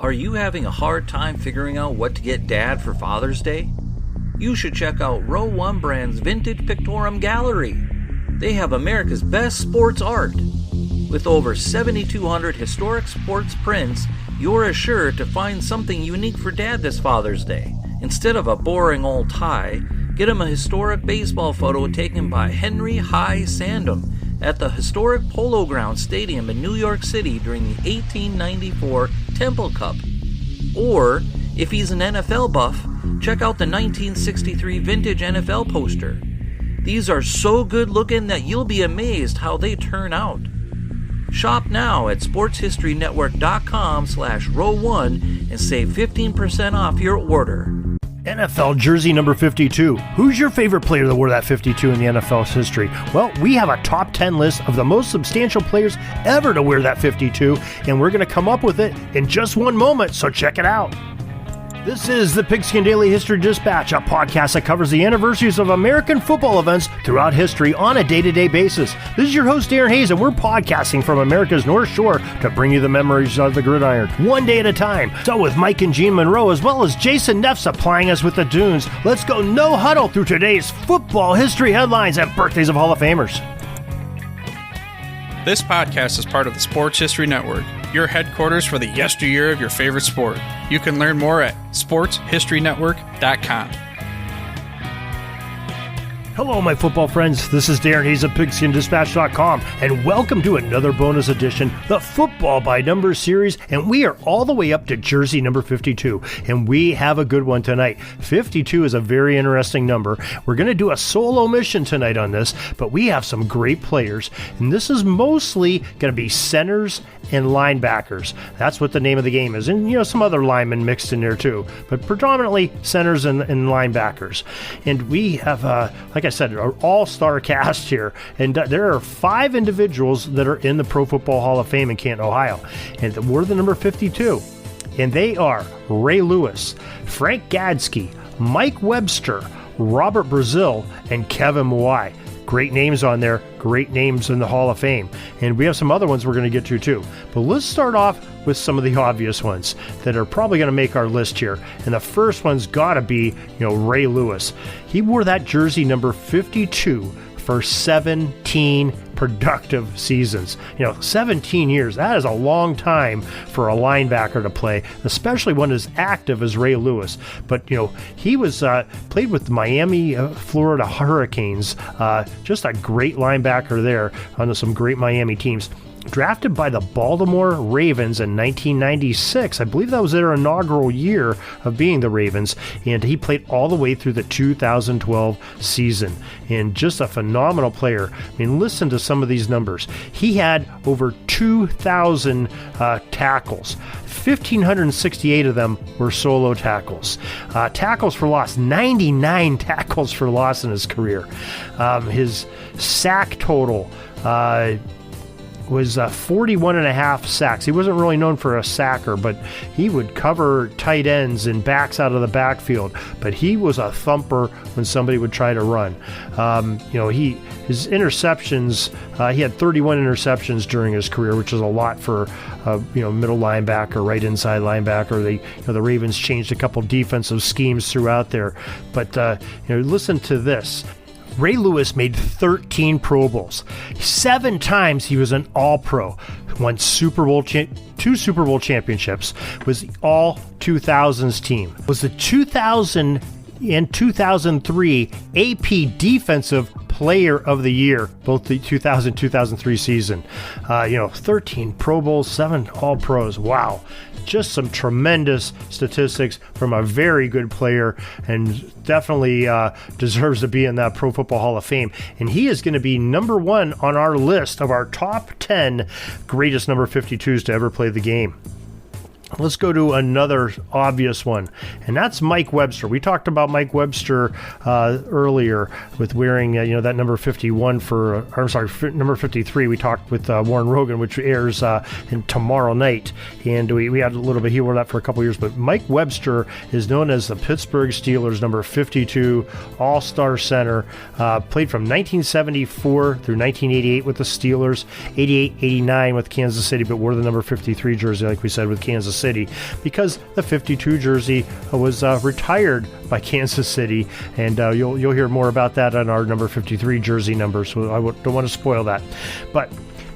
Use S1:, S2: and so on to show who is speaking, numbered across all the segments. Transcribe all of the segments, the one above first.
S1: Are you having a hard time figuring out what to get Dad for Father's Day? You should check out Row 1 Brand's Vintage Pictorum Gallery. They have America's best sports art. With over 7,200 historic sports prints, you're assured to find something unique for Dad this Father's Day. Instead of a boring old tie, get him a historic baseball photo taken by Henry High Sandham at the historic Polo Grounds Stadium in New York City during the 1894 Temple Cup. Or, if he's an NFL buff, check out the 1963 vintage NFL poster. These are so good looking that you'll be amazed how they turn out. Shop now at sportshistorynetwork.com/row1 and save 15% off your order.
S2: NFL jersey number 52. Who's your favorite player that wore that 52 in the NFL's history? Well, we have a top 10 list of the most substantial players ever to wear that 52, and we're going to come up with it in just one moment, so check it out. This is the Pigskin Daily History Dispatch, a podcast that covers the anniversaries of American football events throughout history on a day-to-day basis. This is your host, Darren Hayes, and we're podcasting from America's North Shore to bring you the memories of the gridiron, one day at a time. So with Mike and Gene Monroe, as well as Jason Neff supplying us with the tunes, let's go no huddle through today's football history headlines and birthdays of Hall of Famers.
S3: This podcast is part of the Sports History Network, your headquarters for the yesteryear of your favorite sport. You can learn more at sportshistorynetwork.com.
S2: Hello, my football friends. This is Darren Hayes of PigskinDispatch.com, and welcome to another bonus edition, the Football by Numbers series, and we are all the way up to jersey number 52, and we have a good one tonight. 52 is a very interesting number. We're going to do a solo mission tonight on this, but we have some great players, and this is mostly going to be centers and linebackers. That's what the name of the game is, and some other linemen mixed in there too, but predominantly centers and linebackers. And we have, like I said, an all-star cast here, and there are 5 individuals that are in the Pro Football Hall of Fame in Canton, Ohio, and we're the number 52, and they are Ray Lewis, Frank Gatski, Mike Webster, Robert Braziel, and Kevin Mawei. Great names on there, great names in the Hall of Fame. And we have some other ones we're going to get to too. But let's start off with some of the obvious ones that are probably going to make our list here. And the first one's got to be, Ray Lewis. He wore that jersey number 52 for 17 productive seasons. 17 years, that is a long time for a linebacker to play, especially one as active as Ray Lewis. But, he was played with the Miami, Florida Hurricanes, just a great linebacker there on some great Miami teams. Drafted by the Baltimore Ravens in 1996. I believe that was their inaugural year of being the Ravens, and he played all the way through the 2012 season. And just a phenomenal player. I mean, listen to some of these numbers. He had over 2,000 tackles. 1,568 of them were solo tackles. Tackles for loss, 99 tackles for loss in his career. His sack total was 41 and a half sacks. He wasn't really known for a sacker, but he would cover tight ends and backs out of the backfield. But he was a thumper when somebody would try to run. His interceptions, he had 31 interceptions during his career, which is a lot for middle linebacker, right inside linebacker. The Ravens changed a couple defensive schemes throughout there. But listen to this. Ray Lewis made 13 Pro Bowls. 7 times he was an All-Pro. Won 2 Super Bowl championships. Was the All-2000s team. Was the 2000 and 2003 AP Defensive Player of the Year, both the 2000-2003 season. 13 Pro Bowls, 7 All-Pros. Wow. Just some tremendous statistics from a very good player, and definitely deserves to be in that Pro Football Hall of Fame. And he is going to be number 1 on our list of our top 10 greatest number 52s to ever play the game. Let's go to another obvious one, and that's Mike Webster. We talked about Mike Webster earlier with wearing that number 51 number 53. We talked with Warren Rogan, which airs tomorrow night, and we had a little bit. He wore that for a couple years, but Mike Webster is known as the Pittsburgh Steelers number 52 All-Star center. Played from 1974 through 1988 with the Steelers, 88, 89 with Kansas City, but wore the number 53 jersey, like we said, with Kansas City because the 52 jersey was retired by Kansas City, and you'll hear more about that on our number 53 jersey number, so I don't want to spoil that. But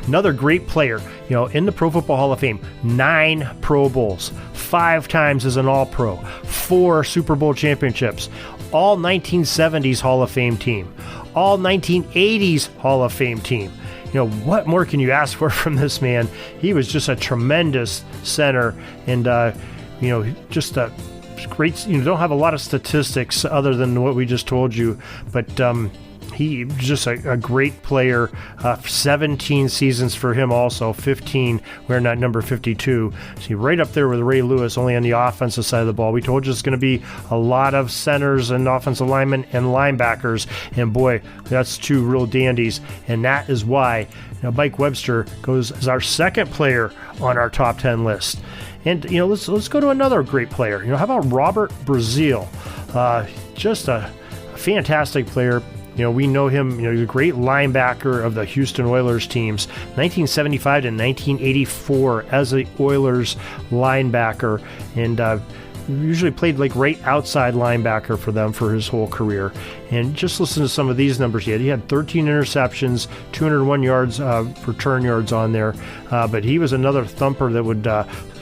S2: another great player, in the Pro Football Hall of Fame, 9 Pro Bowls, 5 times as an All-Pro, 4 Super Bowl championships, all 1970s Hall of Fame team, all 1980s Hall of Fame team. What more can you ask for from this man? He was just a tremendous center, and just a great. Don't have a lot of statistics other than what we just told you, but he just a great player. 17 seasons for him, also 15 wearing that number 52. So right up there with Ray Lewis, only on the offensive side of the ball. We told you it's going to be a lot of centers and offensive linemen and linebackers, and boy, that's 2 real dandies, and that is why Mike Webster goes as our second player on our top 10 list. And let's go to another great player. How about Robert Braziel? Just a fantastic player. We know him, he's a great linebacker of the Houston Oilers teams, 1975 to 1984 as the Oilers linebacker, and usually played like right outside linebacker for them for his whole career. And just listen to some of these numbers he had. He had 13 interceptions, 201 yards, return yards on there, but he was another thumper that would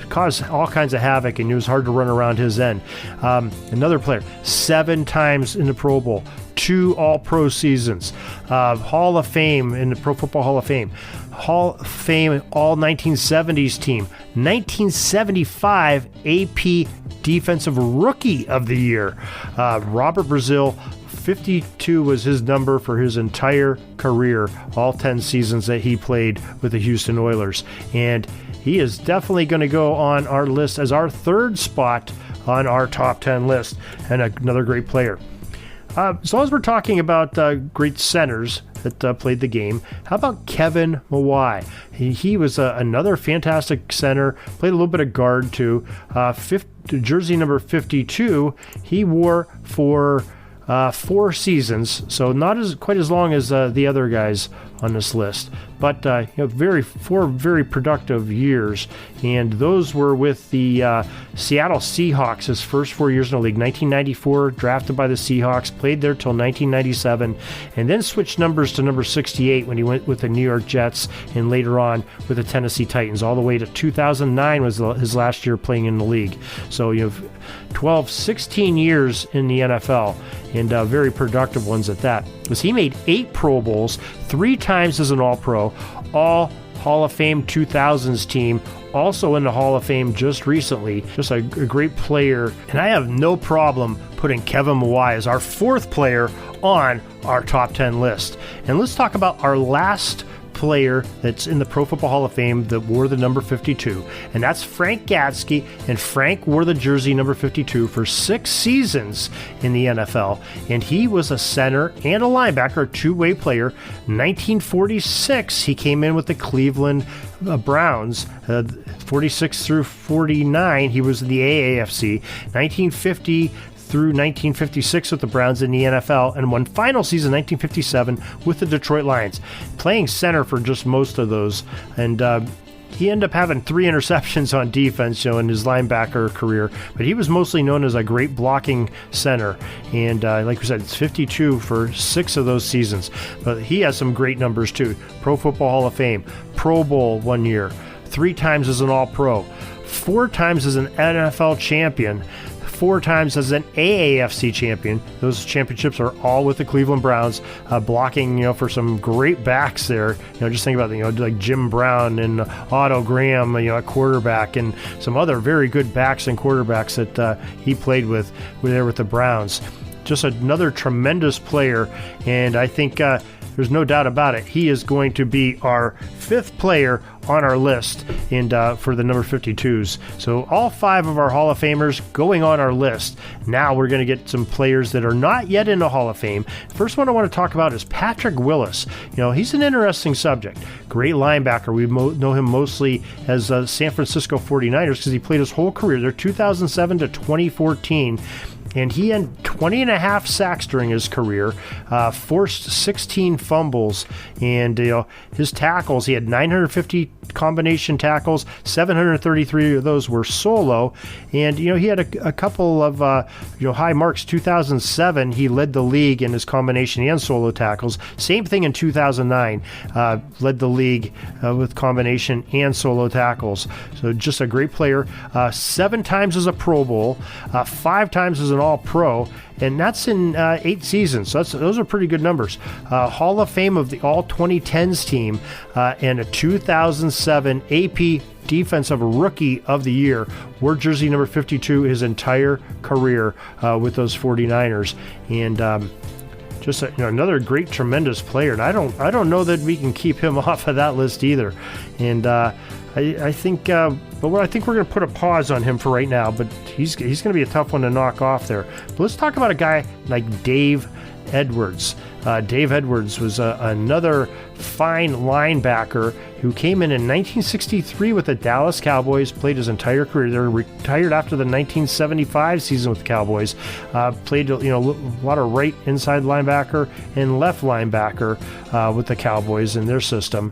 S2: cause all kinds of havoc, and it was hard to run around his end. Another player, 7 times in the Pro Bowl, 2 All-Pro seasons, Hall of Fame in the Pro Football Hall of Fame, Hall of Fame All 1970s team, 1975 AP Defensive Rookie of the Year. Robert Braziel, 52 was his number for his entire career, all 10 seasons that he played with the Houston Oilers. And he is definitely going to go on our list as our 3rd spot on our top 10 list, and another great player. As long as we're talking about great centers that played the game, how about Kevin Mawei? He was another fantastic center, played a little bit of guard too. Jersey number 52, he wore for 4 seasons, so not quite as long as the other guys on this list, but 4 very productive years, and those were with the Seattle Seahawks. His first 4 years in the league, 1994, drafted by the Seahawks, played there till 1997, and then switched numbers to number 68 when he went with the New York Jets, and later on with the Tennessee Titans, all the way to 2009 was his last year playing in the league. So 16 years in the NFL, and very productive ones at that. Because he made 8 Pro Bowls, 3 times as an All-Pro, all Hall of Fame 2000s team, also in the Hall of Fame just recently. Just a great player, and I have no problem putting Kevin Mawei as our 4th player on our top 10 list. And let's talk about our last player that's in the Pro Football Hall of Fame that wore the number 52, and that's Frank Gatski. And Frank wore the jersey number 52 for 6 seasons in the NFL, and he was a center and a linebacker, a 2-way player. 1946, he came in with the Cleveland Browns. 46 through 49, he was in the AAFC. 1950 through 1956 with the Browns in the NFL, and one final season, 1957, with the Detroit Lions, playing center for just most of those. And he ended up having 3 interceptions on defense, in his linebacker career, but he was mostly known as a great blocking center. And like we said, it's 52 for 6 of those seasons. But he has some great numbers too. Pro Football Hall of Fame, Pro Bowl 1 year, 3 times as an All-Pro, 4 times as an NFL champion, 4 times as an AAFC champion. Those championships are all with the Cleveland Browns, blocking, for some great backs there. Just think about, like Jim Brown and Otto Graham, at quarterback, and some other very good backs and quarterbacks that he played with there with the Browns. Just another tremendous player, and I think there's no doubt about it, he is going to be our 5th player on our list and for the number 52s. So all 5 of our Hall of Famers going on our list. Now we're going to get some players that are not yet in the Hall of Fame. First one I want to talk about is Patrick Willis. He's an interesting subject. Great linebacker. We know him mostly as San Francisco 49ers because he played his whole career there, 2007 to 2014. And he had 20 and a half sacks during his career, forced 16 fumbles, and his tackles, he had 950 combination tackles. 733 of those were solo. And, he had a couple of, high marks. 2007, he led the league in his combination and solo tackles. Same thing in 2009, led the league with combination and solo tackles. So just a great player. 7 times as a Pro Bowl, 5 times as an All-Pro, and that's in 8 seasons. So those are pretty good numbers. Hall of Fame of the All-2010s team, and a 2007 AP Defensive Rookie of the Year. Wore jersey number 52 his entire career with those 49ers. And just another great, tremendous player. And I don't know that we can keep him off of that list either. And I think I think we're going to put a pause on him for right now. But he's going to be a tough one to knock off there. But let's talk about a guy like Dave Edwards. Dave Edwards was another fine linebacker who came in 1963 with the Dallas Cowboys, played his entire career. They were retired after the 1975 season with the Cowboys. Played a lot of right inside linebacker and left linebacker with the Cowboys in their system.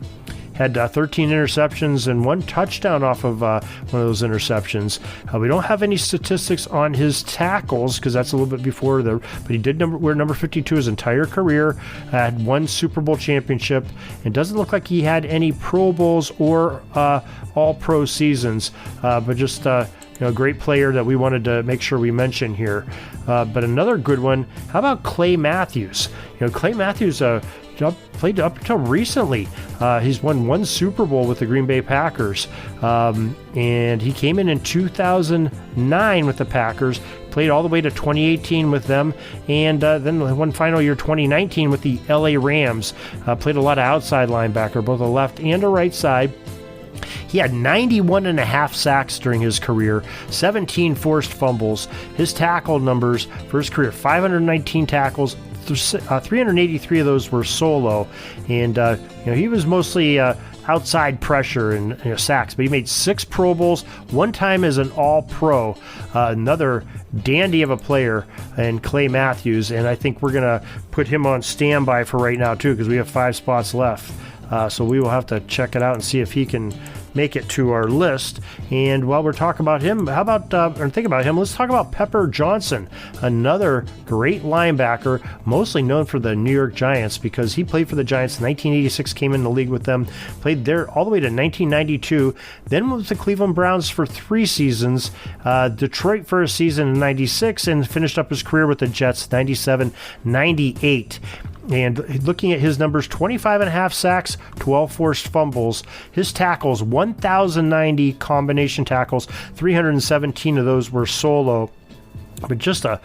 S2: Had 13 interceptions and 1 touchdown off of one of those interceptions. We don't have any statistics on his tackles because that's a little bit before but he did wear number 52 his entire career. Had 1 Super Bowl championship, and doesn't look like he had any Pro Bowls or All-Pro seasons. But just a great player that we wanted to make sure we mention here. But another good one. How about Clay Matthews? Clay Matthews played up until recently. He's won 1 Super Bowl with the Green Bay Packers. And he came in 2009 with the Packers, played all the way to 2018 with them, and then one final year, 2019, with the LA Rams. Played a lot of outside linebacker, both a left and a right side. He had 91.5 sacks during his career, 17 forced fumbles. His tackle numbers for his career, 519 tackles, 383 of those were solo, and he was mostly outside pressure and sacks, but he made 6 Pro Bowls, 1 time as an All-Pro. Another dandy of a player, and Clay Matthews, and I think we're going to put him on standby for right now too, because we have 5 spots left. So we will have to check it out and see if he can make it to our list. And while we're talking about him, how about, or think about him, let's talk about Pepper Johnson, another great linebacker, mostly known for the New York Giants because he played for the Giants in 1986, came in the league with them, played there all the way to 1992, then with the Cleveland Browns for 3 seasons, Detroit for a season in 96, and finished up his career with the Jets 97, 98. And looking at his numbers, 25.5 sacks, 12 forced fumbles. His tackles, 1,090 combination tackles, 317 of those were solo. But just a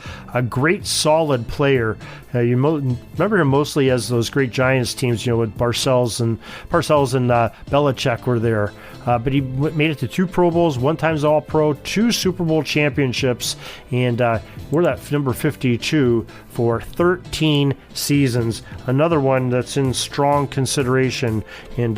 S2: great, solid player. You remember him mostly as those great Giants teams, with Parcells and Belichick were there. But he made it to 2 Pro Bowls, 1 time as All-Pro, 2 Super Bowl championships, and wore that number 52 for 13 seasons. Another one that's in strong consideration, and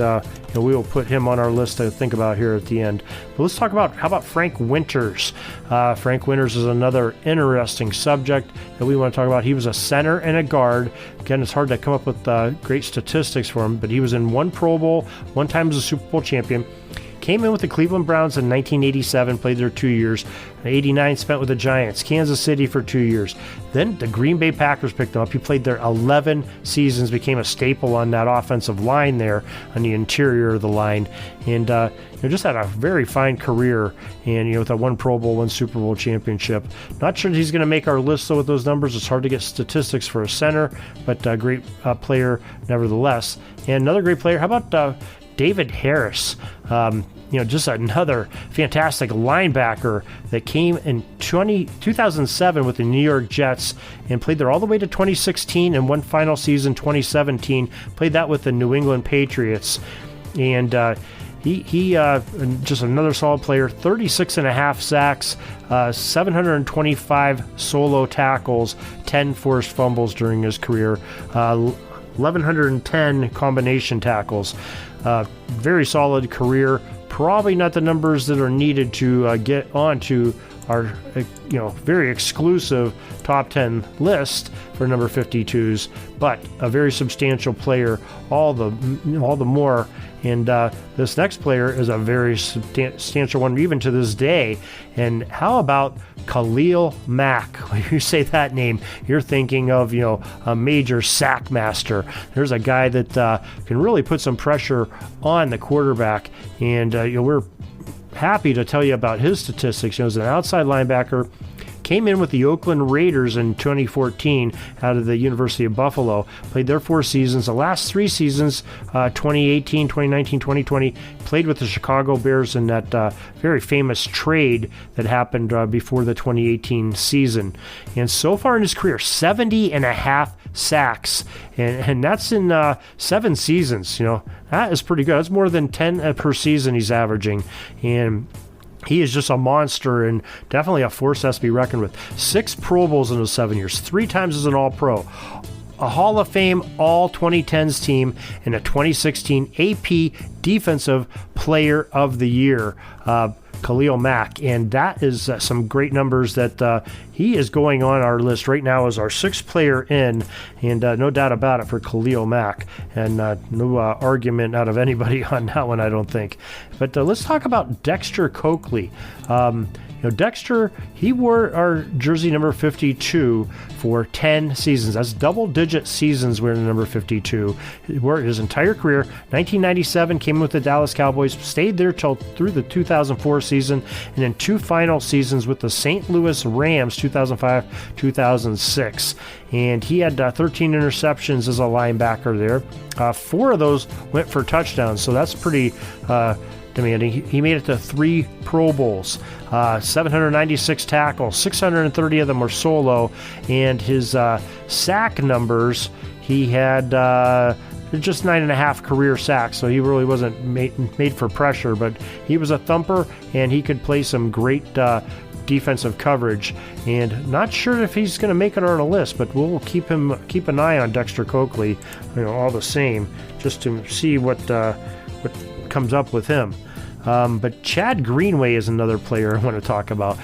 S2: we will put him on our list to think about here at the end. But let's talk about, how about Frank Winters? Frank Winters is another interesting subject that we want to talk about. He was a center and a guard. Again, it's hard to come up with great statistics for him, but he was in 1 Pro Bowl, 1 time as a Super Bowl champion. Came in with the Cleveland Browns in 1987, played there 2 years. 89 spent with the Giants, Kansas City for 2 years. Then the Green Bay Packers picked him up. He played there 11 seasons, became a staple on that offensive line there, on the interior of the line, and just had a very fine career. And with a 1 Pro Bowl, 1 Super Bowl championship. Not sure that he's going to make our list though with those numbers. It's hard to get statistics for a center, but a great player nevertheless. And another great player. How about David Harris? Just another fantastic linebacker that came in 2007 with the New York Jets and played there all the way to 2016 and 1 final season, 2017. Played that with the New England Patriots. And he just another solid player, 36.5 sacks, 725 solo tackles, 10 forced fumbles during his career, 1,110 combination tackles. Very solid career. Probably not the numbers that are needed to get onto our very exclusive top 10 list for number 52s, but a very substantial player, all the more. And this next player is a very substantial one, even to this day. And how about Khalil Mack? When you say that name, you're thinking of a major sack master. There's a guy that can really put some pressure on the quarterback, and we're happy to tell you about his statistics. As an outside linebacker, came in with the Oakland Raiders in 2014 out of the University of Buffalo, played their 4 seasons. The last 3 seasons, 2018, 2019, 2020, played with the Chicago Bears in that very famous trade that happened before the 2018 season. And so far in his career, 70.5 sacks, and that's in 7 seasons. That is pretty good. That's more than 10 per season he's averaging, and he is just a monster and definitely a force that's to be reckoned with. 6 Pro Bowls in those 7 years, 3 times as an All-Pro, a Hall of Fame All 2010s team, and a 2016 AP Defensive Player of the Year. Khalil Mack, and that is some great numbers that he is going on our list right now as our 6th player in, and no doubt about it for Khalil Mack, and no argument out of anybody on that one, I don't think. But let's talk about Dexter Coakley. Dexter, he wore our jersey number 52 for 10 seasons. That's double-digit seasons wearing the number 52. He wore it his entire career. 1997, came with the Dallas Cowboys, stayed there through the 2004 season, and then 2 final seasons with the St. Louis Rams, 2005-2006. And he had 13 interceptions as a linebacker there. 4 of those went for touchdowns, so that's pretty demanding. He made it to 3 Pro Bowls, 796 tackles, 630 of them were solo, and his sack numbers, he had just 9.5 career sacks, so he really wasn't made for pressure, but he was a thumper, and he could play some great defensive coverage, and not sure if he's going to make it on a list, but we'll keep an eye on Dexter Coakley, all the same, just to see what comes up with him. But Chad Greenway is another player I want to talk about.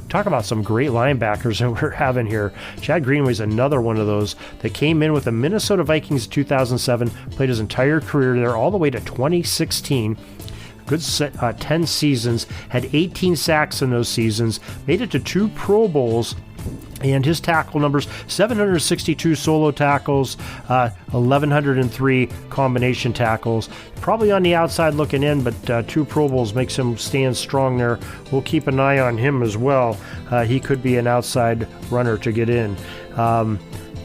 S2: Talk about some great linebackers that we're having here. Chad Greenway is another one of those that came in with the Minnesota Vikings in 2007, played his entire career there all the way to 2016. Good 10 seasons, had 18 sacks in those seasons, made it to 2 Pro Bowls, and his tackle numbers, 762 solo tackles, 1,103 combination tackles. Probably on the outside looking in, but 2 Pro Bowls makes him stand strong there. We'll keep an eye on him as well. He could be an outside runner to get in.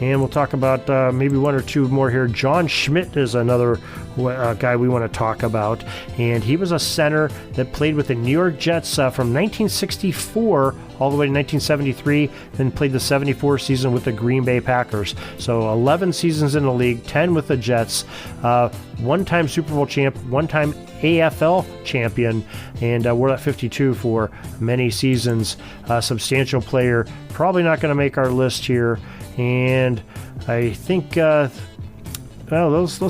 S2: And we'll talk about maybe 1 or 2 more here. John Schmidt is another guy we want to talk about. And he was a center that played with the New York Jets from 1964 all the way to 1973, then played the 74 season with the Green Bay Packers. So 11 seasons in the league, 10 with the Jets, 1-time Super Bowl champ, 1-time AFL champion, and wore that 52 for many seasons. Substantial player, probably not going to make our list here. And I think, let's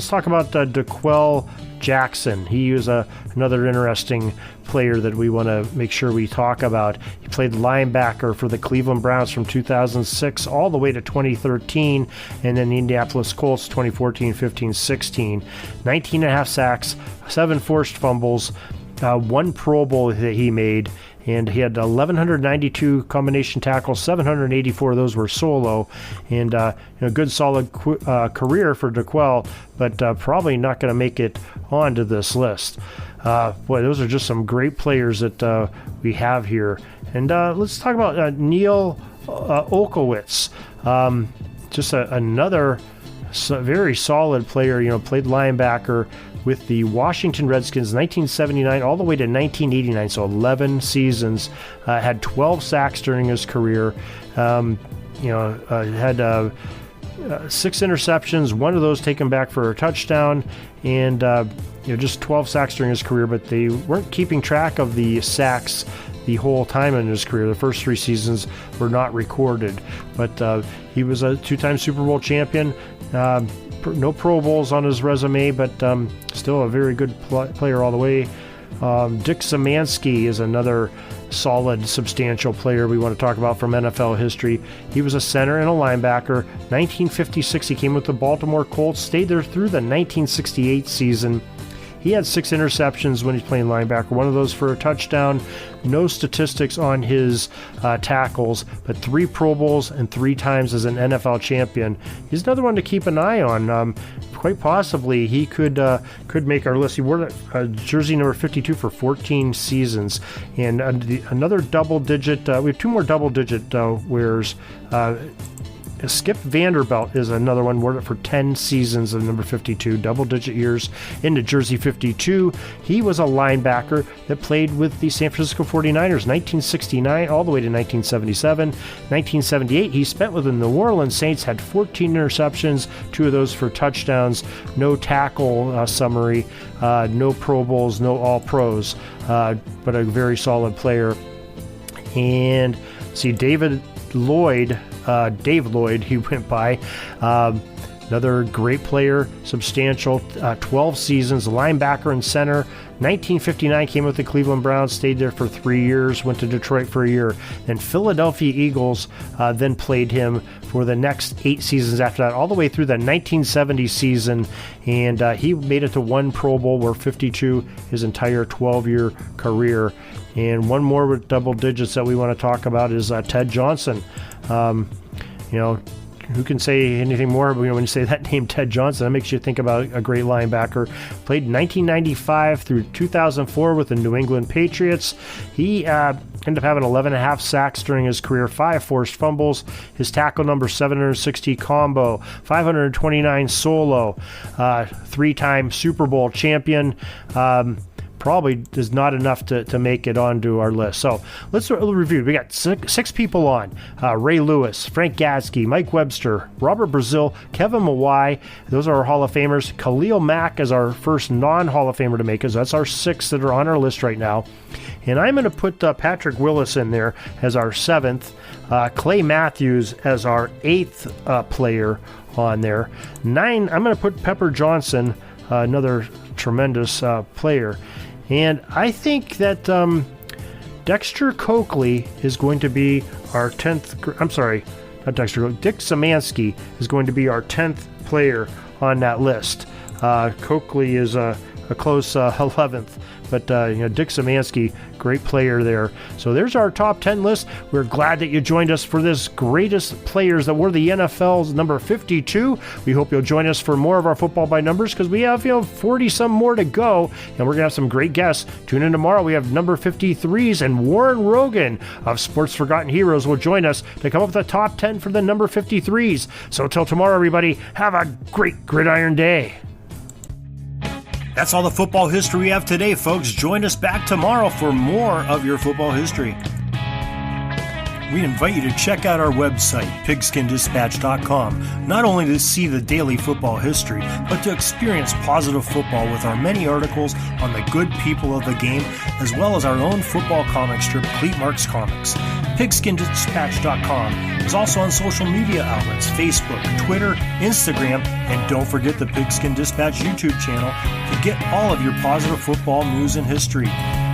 S2: talk about Dequell Jackson. He was another interesting player that we want to make sure we talk about. He played linebacker for the Cleveland Browns from 2006 all the way to 2013, and then the Indianapolis Colts 2014, 15, 16. 19.5 sacks, 7 forced fumbles, 1 Pro Bowl that he made, and he had 1,192 combination tackles, 784 of those were solo, and a good solid career for Dequell, but probably not going to make it onto this list. Boy, those are just some great players that we have here. And let's talk about Neil Okowitz. Just another very solid player, played linebacker with the Washington Redskins 1979 all the way to 1989, so 11 seasons. Had 12 sacks during his career. Had 6 interceptions, 1 of those taken back for a touchdown, and just 12 sacks during his career, but they weren't keeping track of the sacks the whole time in his career. The first 3 seasons were not recorded, but he was a 2-time Super Bowl champion. No Pro Bowls on his resume, but still a very good player all the way. Dick Zamanski is another solid, substantial player we want to talk about from NFL history. He was a center and a linebacker. 1956, he came with the Baltimore Colts, stayed there through the 1968 season. He had 6 interceptions when he's playing linebacker, one of those for a touchdown. No statistics on his tackles, but 3 Pro Bowls and 3 times as an NFL champion. He's another one to keep an eye on. Quite possibly he could make our list. He wore jersey number 52 for 14 seasons. And another double-digit, we have 2 more double-digit wearers. Skip Vanderbilt is another one, wore it for 10 seasons of number 52, double-digit years into jersey 52. He was a linebacker that played with the San Francisco 49ers 1969 all the way to 1977. 1978, he spent with the New Orleans Saints, had 14 interceptions, 2 of those for touchdowns, no tackle summary, no Pro Bowls, no All-Pros, but a very solid player. And see, Dave Lloyd, he went by. Another great player, substantial, 12 seasons, linebacker and center. 1959 came with the Cleveland Browns, stayed there for 3 years, went to Detroit for a year. Then Philadelphia Eagles then played him for the next 8 seasons after that, all the way through the 1970 season. And he made it to 1 Pro Bowl, where 52 his entire 12-year career. And one more with double digits that we want to talk about is Ted Johnson. Who can say anything more? But, when you say that name, Ted Johnson, that makes you think about a great linebacker. Played 1995 through 2004 with the New England Patriots. He ended up having 11.5 sacks during his career, 5 forced fumbles. His tackle number 760 combo, 529 solo, 3-time Super Bowl champion. Probably is not enough to make it onto our list. So let's review. We got 6 people on. Ray Lewis, Frank Gatski, Mike Webster, Robert Braziel, Kevin Mawei. Those are our Hall of Famers. Khalil Mack is our first non-Hall of Famer to make it. So that's our 6 that are on our list right now. And I'm going to put Patrick Willis in there as our 7th. Clay Matthews as our 8th player on there. 9, I'm going to put Pepper Johnson, another tremendous player. And I think that Dexter Coakley is going to be our 10th. I'm sorry, not Dexter Coakley. Dick Zamanski is going to be our 10th player on that list. Coakley is a close 11th. But, Dick Zamanski, great player there. So there's our top 10 list. We're glad that you joined us for this greatest players that were the NFL's number 52. We hope you'll join us for more of our Football by Numbers, because we have, 40-some more to go, and we're going to have some great guests. Tune in tomorrow. We have number 53s, and Warren Rogan of Sports Forgotten Heroes will join us to come up with the top 10 for the number 53s. So until tomorrow, everybody, have a great gridiron day. That's all the football history we have today, folks. Join us back tomorrow for more of your football history. We invite you to check out our website, pigskindispatch.com, not only to see the daily football history, but to experience positive football with our many articles on the good people of the game, as well as our own football comic strip, Cleat Marks Comics. Pigskindispatch.com is also on social media outlets, Facebook, Twitter, Instagram, and don't forget the Pigskin Dispatch YouTube channel to get all of your positive football news and history.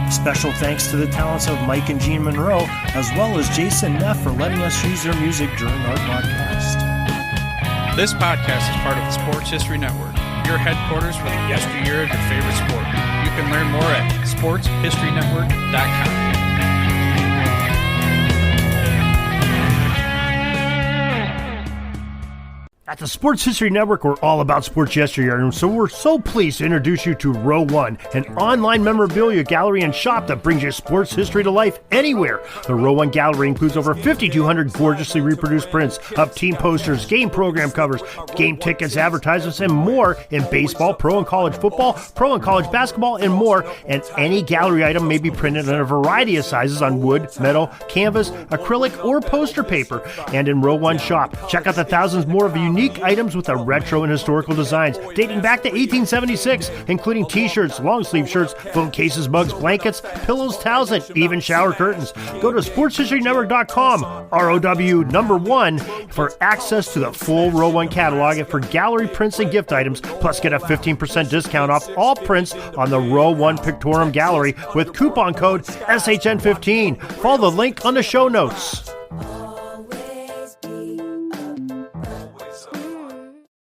S2: Special thanks to the talents of Mike and Gene Monroe, as well as Jason Neff for letting us use their music during our podcast.
S3: This podcast is part of the Sports History Network, your headquarters for the yesteryear of your favorite sport. You can learn more at sportshistorynetwork.com. At the Sports History Network, we're all about sports yesteryear, and so we're so pleased to introduce you to Row One, an online memorabilia gallery and shop that brings your sports history to life anywhere. The Row One gallery includes over 5,200 gorgeously reproduced prints of team posters, game program covers, game tickets, advertisements, and more in baseball, pro and college football, pro and college basketball, and more. And any gallery item may be printed in a variety of sizes on wood, metal, canvas, acrylic, or poster paper. And in Row One shop, check out the thousands more of unique unique items with a retro and historical designs dating back to 1876, including t-shirts, long-sleeve shirts, phone cases, mugs, blankets, pillows, towels, and even shower curtains. Go to sportshistorynetwork.com, ROW1, for access to the full Row 1 catalog and for gallery prints and gift items, plus get a 15% discount off all prints on the Row 1 Pictorum Gallery with coupon code SHN15. Follow the link on the show notes.